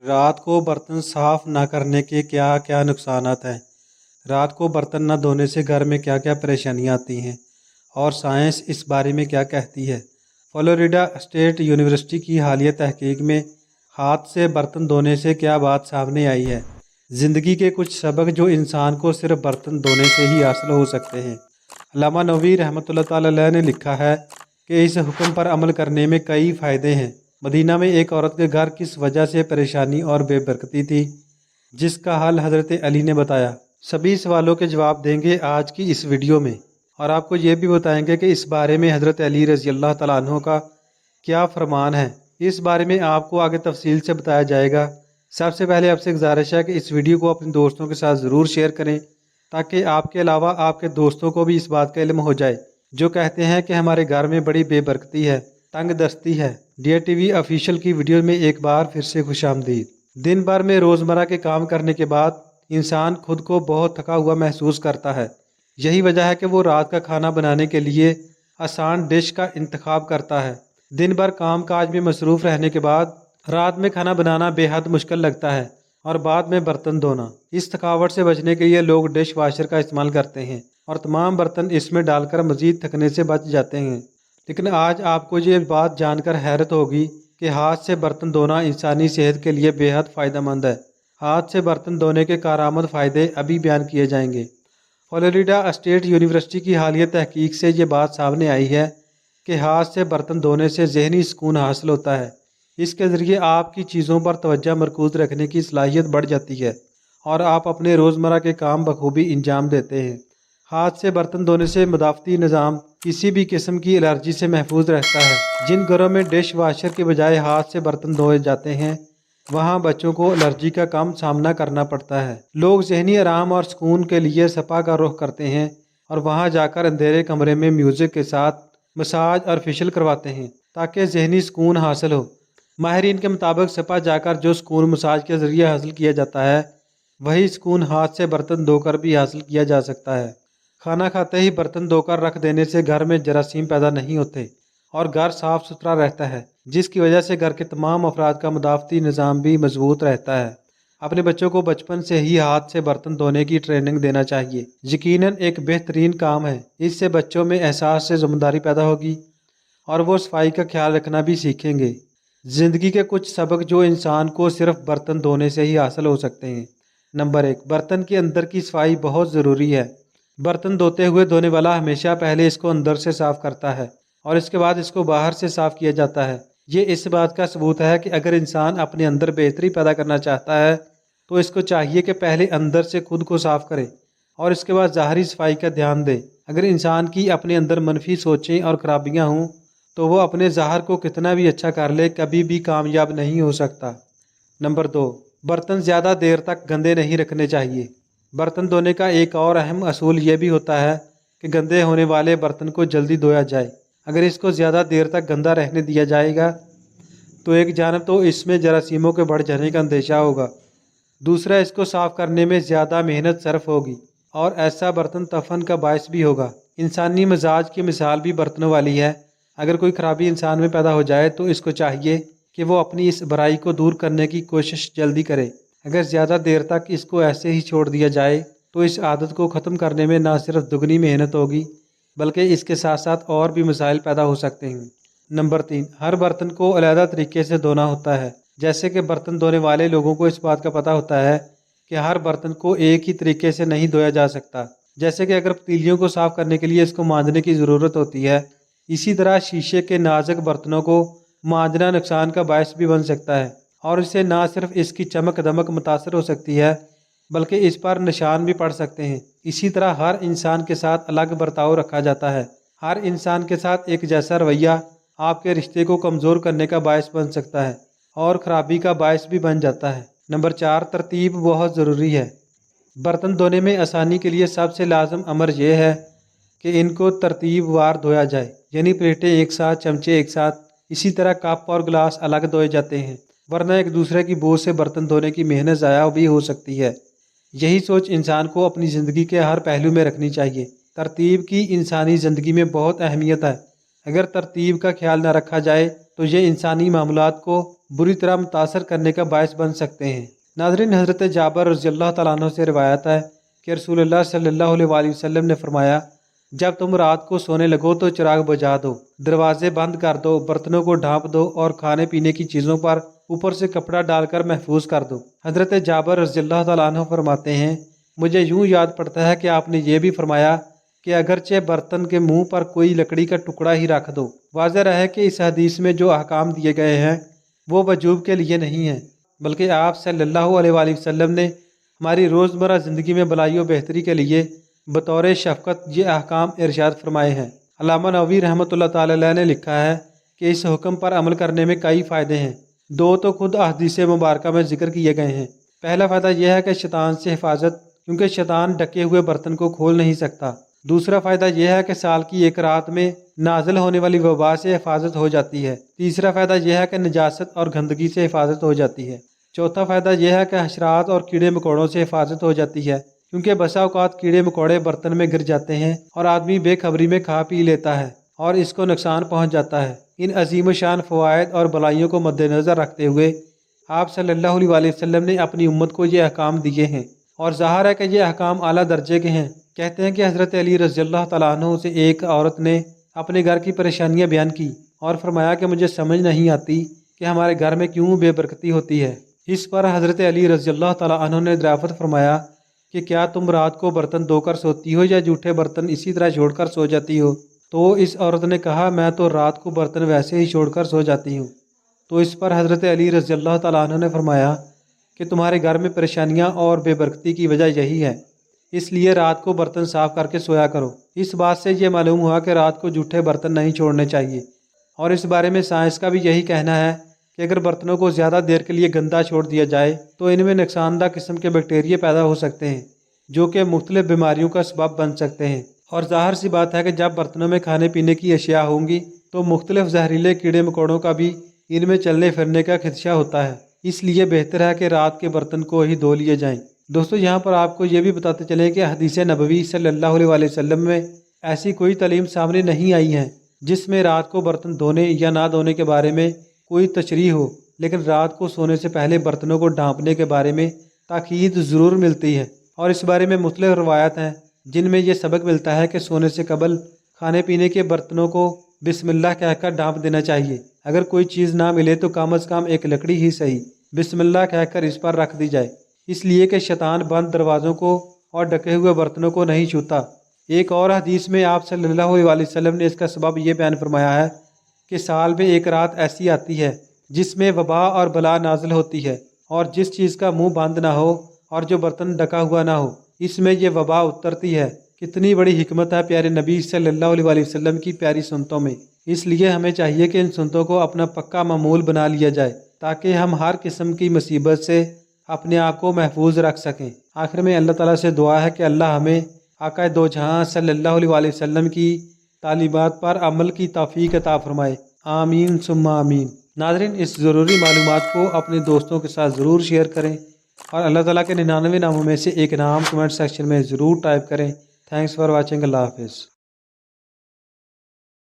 رات کو برتن صاف نہ کرنے کے کیا کیا نقصانات ہیں؟ رات کو برتن نہ دھونے سے گھر میں کیا کیا پریشانیاں آتی ہیں اور سائنس اس بارے میں کیا کہتی ہے؟ فلوریڈا اسٹیٹ یونیورسٹی کی حالیہ تحقیق میں ہاتھ سے برتن دھونے سے کیا بات سامنے آئی ہے؟ زندگی کے کچھ سبق جو انسان کو صرف برتن دھونے سے ہی حاصل ہو سکتے ہیں۔ علامہ نووی رحمۃ اللہ تعالی علیہ نے لکھا ہے کہ اس حکم پر عمل کرنے میں کئی فائدے ہیں۔ مدینہ میں ایک عورت کے گھر کس وجہ سے پریشانی اور بے برکتی تھی، جس کا حل حضرت علی نے بتایا۔ سبھی سوالوں کے جواب دیں گے آج کی اس ویڈیو میں، اور آپ کو یہ بھی بتائیں گے کہ اس بارے میں حضرت علی رضی اللہ تعالیٰ عنہ کا کیا فرمان ہے۔ اس بارے میں آپ کو آگے تفصیل سے بتایا جائے گا۔ سب سے پہلے آپ سے گزارش ہے کہ اس ویڈیو کو اپنے دوستوں کے ساتھ ضرور شیئر کریں، تاکہ آپ کے علاوہ آپ کے دوستوں کو بھی اس بات کا علم ہو جائے جو کہتے ہیں کہ ہمارے گھر میں بڑی بے برکتی ہے، تنگ دستی ہے۔ ڈی ٹی وی آفیشیل کی ویڈیو میں ایک بار پھر سے خوش آمدید۔ دن بھر میں روزمرہ کے کام کرنے کے بعد انسان خود کو بہت تھکا ہوا محسوس کرتا ہے۔ یہی وجہ ہے کہ وہ رات کا کھانا بنانے کے لیے آسان ڈش کا انتخاب کرتا ہے۔ دن بھر کام کاج میں مصروف رہنے کے بعد رات میں کھانا بنانا بے حد مشکل لگتا ہے، اور بعد میں برتن دھونا۔ اس تھکاوٹ سے بچنے کے لیے لوگ ڈش واشر کا استعمال کرتے ہیں اور تمام برتن اس میں ڈال کر مزید تھکنے سے بچ جاتے ہیں۔ لیکن آج آپ کو یہ بات جان کر حیرت ہوگی کہ ہاتھ سے برتن دھونا انسانی صحت کے لیے بے حد فائدہ مند ہے۔ ہاتھ سے برتن دھونے کے کارآمد فائدے ابھی بیان کیے جائیں گے۔ فلوریڈا اسٹیٹ یونیورسٹی کی حالیہ تحقیق سے یہ بات سامنے آئی ہے کہ ہاتھ سے برتن دھونے سے ذہنی سکون حاصل ہوتا ہے۔ اس کے ذریعے آپ کی چیزوں پر توجہ مرکوز رکھنے کی صلاحیت بڑھ جاتی ہے اور آپ اپنے روزمرہ کے کام بخوبی انجام دیتے ہیں۔ ہاتھ سے برتن دھونے سے مدافعتی نظام کسی بھی قسم کی الرجی سے محفوظ رہتا ہے۔ جن گھروں میں ڈش واشر کے بجائے ہاتھ سے برتن دھوئے جاتے ہیں، وہاں بچوں کو الرجی کا کم سامنا کرنا پڑتا ہے۔ لوگ ذہنی آرام اور سکون کے لیے سپا کا رخ کرتے ہیں اور وہاں جا کر اندھیرے کمرے میں میوزک کے ساتھ مساج اور فیشل کرواتے ہیں تاکہ ذہنی سکون حاصل ہو۔ ماہرین کے مطابق سپا جا کر جو سکون مساج کے ذریعے حاصل کیا جاتا ہے، وہی سکون ہاتھ سے برتن دھو کر بھی حاصل کیا جا سکتا ہے۔ کھانا کھاتے ہی برتن دھو کر رکھ دینے سے گھر میں جراثیم پیدا نہیں ہوتے اور گھر صاف ستھرا رہتا ہے، جس کی وجہ سے گھر کے تمام افراد کا مدافعتی نظام بھی مضبوط رہتا ہے۔ اپنے بچوں کو بچپن سے ہی ہاتھ سے برتن دھونے کی ٹریننگ دینا چاہیے۔ یقیناً ایک بہترین کام ہے۔ اس سے بچوں میں احساس سے ذمہ داری پیدا ہوگی اور وہ صفائی کا خیال رکھنا بھی سیکھیں گے۔ زندگی کے کچھ سبق جو انسان کو صرف برتن دھونے سے ہی حاصل ہو سکتے ہیں۔ نمبر 1، برتن کے اندر کی صفائی بہت ضروری ہے۔ برتن دھوتے ہوئے دھونے والا ہمیشہ پہلے اس کو اندر سے صاف کرتا ہے اور اس کے بعد اس کو باہر سے صاف کیا جاتا ہے۔ یہ اس بات کا ثبوت ہے کہ اگر انسان اپنے اندر بہتری پیدا کرنا چاہتا ہے تو اس کو چاہیے کہ پہلے اندر سے خود کو صاف کرے اور اس کے بعد ظاہری صفائی کا دھیان دے۔ اگر انسان کی اپنے اندر منفی سوچیں اور خرابیاں ہوں تو وہ اپنے ظاہر کو کتنا بھی اچھا کر لے کبھی بھی کامیاب نہیں ہو سکتا۔ نمبر 2، برتن زیادہ دیر تک گندے نہیں رکھنے چاہیے۔ برتن دھونے کا ایک اور اہم اصول یہ بھی ہوتا ہے کہ گندے ہونے والے برتن کو جلدی دھویا جائے۔ اگر اس کو زیادہ دیر تک گندا رہنے دیا جائے گا تو ایک جانب تو اس میں جراثیموں کے بڑھ جانے کا اندیشہ ہوگا، دوسرا اس کو صاف کرنے میں زیادہ محنت صرف ہوگی اور ایسا برتن تفن کا باعث بھی ہوگا۔ انسانی مزاج کی مثال بھی برتنوں والی ہے۔ اگر کوئی خرابی انسان میں پیدا ہو جائے تو اس کو چاہیے کہ وہ اپنی اس برائی کو دور کرنے کی کوشش جلدی کرے۔ اگر زیادہ دیر تک اس کو ایسے ہی چھوڑ دیا جائے تو اس عادت کو ختم کرنے میں نہ صرف دگنی محنت ہوگی بلکہ اس کے ساتھ ساتھ اور بھی مسائل پیدا ہو سکتے ہیں۔ نمبر 3، ہر برتن کو علیحدہ طریقے سے دھونا ہوتا ہے۔ جیسے کہ برتن دھونے والے لوگوں کو اس بات کا پتہ ہوتا ہے کہ ہر برتن کو ایک ہی طریقے سے نہیں دھویا جا سکتا۔ جیسے کہ اگر پتیلیوں کو صاف کرنے کے لیے اس کو مانجنے کی ضرورت ہوتی ہے، اسی طرح شیشے کے نازک برتنوں کو مانجنا نقصان کا باعث بھی بن سکتا ہے اور اس سے نہ صرف اس کی چمک دمک متاثر ہو سکتی ہے بلکہ اس پر نشان بھی پڑ سکتے ہیں۔ اسی طرح ہر انسان کے ساتھ الگ برتاؤ رکھا جاتا ہے۔ ہر انسان کے ساتھ ایک جیسا رویہ آپ کے رشتے کو کمزور کرنے کا باعث بن سکتا ہے اور خرابی کا باعث بھی بن جاتا ہے۔ نمبر 4، ترتیب بہت ضروری ہے۔ برتن دھونے میں آسانی کے لیے سب سے لازم امر یہ ہے کہ ان کو ترتیب وار دھویا جائے، یعنی پلیٹیں ایک ساتھ، چمچے ایک ساتھ، اسی طرح کپ اور گلاس الگ دھوئے جاتے ہیں، ورنہ ایک دوسرے کی بوجھ سے برتن دھونے کی محنت ضائع بھی ہو سکتی ہے۔ یہی سوچ انسان کو اپنی زندگی کے ہر پہلو میں رکھنی چاہیے۔ ترتیب کی انسانی زندگی میں بہت اہمیت ہے۔ اگر ترتیب کا خیال نہ رکھا جائے تو یہ انسانی معاملات کو بری طرح متاثر کرنے کا باعث بن سکتے ہیں۔ ناظرین، حضرت جابر رضی اللہ تعالیٰ عنہ سے روایت ہے کہ رسول اللہ صلی اللہ علیہ وآلہ وسلم نے فرمایا، جب تم رات کو سونے لگو تو چراغ بجھا دو، دروازے بند کر دو، برتنوں کو ڈھانپ دو اور کھانے پینے کی چیزوں پر اوپر سے کپڑا ڈال کر محفوظ کر دو۔ حضرت جابر رضی اللہ تعالیٰ عنہ فرماتے ہیں، مجھے یوں یاد پڑتا ہے کہ آپ نے یہ بھی فرمایا کہ اگرچہ برتن کے منہ پر کوئی لکڑی کا ٹکڑا ہی رکھ دو۔ واضح رہے کہ اس حدیث میں جو احکام دیے گئے ہیں وہ وجوب کے لیے نہیں ہیں، بلکہ آپ صلی اللہ علیہ وآلہ وسلم نے ہماری روزمرہ زندگی میں بھلائی و بہتری کے لیے بطور شفقت یہ احکام ارشاد فرمائے ہیں۔ علامہ نووی رحمۃ اللہ تعالی علیہ نے لکھا ہے کہ اس حکم پر عمل کرنے میں کئی فائدے ہیں، دو تو خود احادیث مبارکہ میں ذکر کیے گئے ہیں۔ پہلا فائدہ یہ ہے کہ شیطان سے حفاظت، کیونکہ شیطان ڈھکے ہوئے برتن کو کھول نہیں سکتا۔ دوسرا فائدہ یہ ہے کہ سال کی ایک رات میں نازل ہونے والی وبا سے حفاظت ہو جاتی ہے۔ تیسرا فائدہ یہ ہے کہ نجاست اور گندگی سے حفاظت ہو جاتی ہے۔ چوتھا فائدہ یہ ہے کہ حشرات اور کیڑے مکوڑوں سے حفاظت ہو جاتی ہے، کیونکہ بسا اوقات کیڑے مکوڑے برتن میں گر جاتے ہیں اور آدمی بے خبری میں کھا پی لیتا ہے اور اس کو نقصان پہنچ جاتا ہے۔ ان عظیم الشان فوائد اور بھلائیوں کو مد نظر رکھتے ہوئے آپ صلی اللہ علیہ وآلہ وسلم نے اپنی امت کو یہ احکام دیے ہیں، اور ظاہر ہے کہ یہ احکام اعلیٰ درجے کے ہیں۔ کہتے ہیں کہ حضرت علی رضی اللہ تعالیٰ عنہ سے ایک عورت نے اپنے گھر کی پریشانیاں بیان کی اور فرمایا کہ مجھے سمجھ نہیں آتی کہ ہمارے گھر میں کیوں بے برکتی ہوتی ہے۔ اس پر حضرت علی رضی اللہ تعالیٰ عنہ نے دریافت فرمایا کہ کیا تم رات کو برتن دھو کر سوتی ہو یا جھوٹے برتن اسی طرح چھوڑ کر سو جاتی ہو؟ تو اس عورت نے کہا، میں تو رات کو برتن ویسے ہی چھوڑ کر سو جاتی ہوں۔ تو اس پر حضرت علی رضی اللہ تعالیٰ عنہ نے فرمایا کہ تمہارے گھر میں پریشانیاں اور بے برکتی کی وجہ یہی ہے، اس لیے رات کو برتن صاف کر کے سویا کرو۔ اس بات سے یہ معلوم ہوا کہ رات کو جھوٹے برتن نہیں چھوڑنے چاہیے، اور اس بارے میں سائنس کا بھی یہی کہنا ہے کہ اگر برتنوں کو زیادہ دیر کے لیے گندا چھوڑ دیا جائے تو ان میں نقصان دہ قسم کے بیکٹیریا پیدا ہو سکتے ہیں جو کہ مختلف بیماریوں کا سبب بن سکتے ہیں۔ اور ظاہر سی بات ہے کہ جب برتنوں میں کھانے پینے کی اشیاء ہوں گی تو مختلف زہریلے کیڑے مکوڑوں کا بھی ان میں چلنے پھرنے کا خدشہ ہوتا ہے، اس لیے بہتر ہے کہ رات کے برتن کو ہی دھو لیے جائیں۔ دوستو، یہاں پر آپ کو یہ بھی بتاتے چلیں کہ حدیث نبوی صلی اللہ علیہ وآلہ وسلم میں ایسی کوئی تعلیم سامنے نہیں آئی ہے جس میں رات کو برتن دھونے یا نہ دھونے کے بارے میں کوئی تشریح ہو، لیکن رات کو سونے سے پہلے برتنوں کو ڈھانپنے کے بارے میں تاکید ضرور ملتی ہے، اور اس بارے میں مختلف روایات ہیں جن میں یہ سبق ملتا ہے کہ سونے سے قبل کھانے پینے کے برتنوں کو بسم اللہ کہہ کر ڈھانپ دینا چاہیے۔ اگر کوئی چیز نہ ملے تو کم از کم ایک لکڑی ہی صحیح بسم اللہ کہہ کر اس پر رکھ دی جائے، اس لیے کہ شیطان بند دروازوں کو اور ڈھکے ہوئے برتنوں کو نہیں چھوتا۔ ایک اور حدیث میں آپ صلی اللہ علیہ وآلہ وسلم نے اس کا سبب یہ بیان فرمایا ہے کہ سال میں ایک رات ایسی آتی ہے جس میں وبا اور بلا نازل ہوتی ہے، اور جس چیز کا منہ بند نہ ہو اور جو برتن ڈھکا ہوا نہ ہو اس میں یہ وبا اترتی ہے۔ کتنی بڑی حکمت ہے پیارے نبی صلی اللہ علیہ وآلہ وسلم کی پیاری سنتوں میں، اس لیے ہمیں چاہیے کہ ان سنتوں کو اپنا پکا معمول بنا لیا جائے تاکہ ہم ہر قسم کی مصیبت سے اپنے آپ کو محفوظ رکھ سکیں۔ آخر میں اللہ تعالیٰ سے دعا ہے کہ اللہ ہمیں آقا دو جہاں صلی اللہ علیہ وآلہ وسلم کی تعلیمات پر عمل کی توفیق عطا فرمائے، آمین ثم آمین۔ ناظرین، اس ضروری معلومات کو اپنے دوستوں کے ساتھ ضرور شیئر کریں، اور اللہ تعالیٰ کے 99 ناموں میں سے ایک نام کمنٹ سیکشن میں ضرور ٹائپ کریں۔ Thanks for watching. اللہ حافظ۔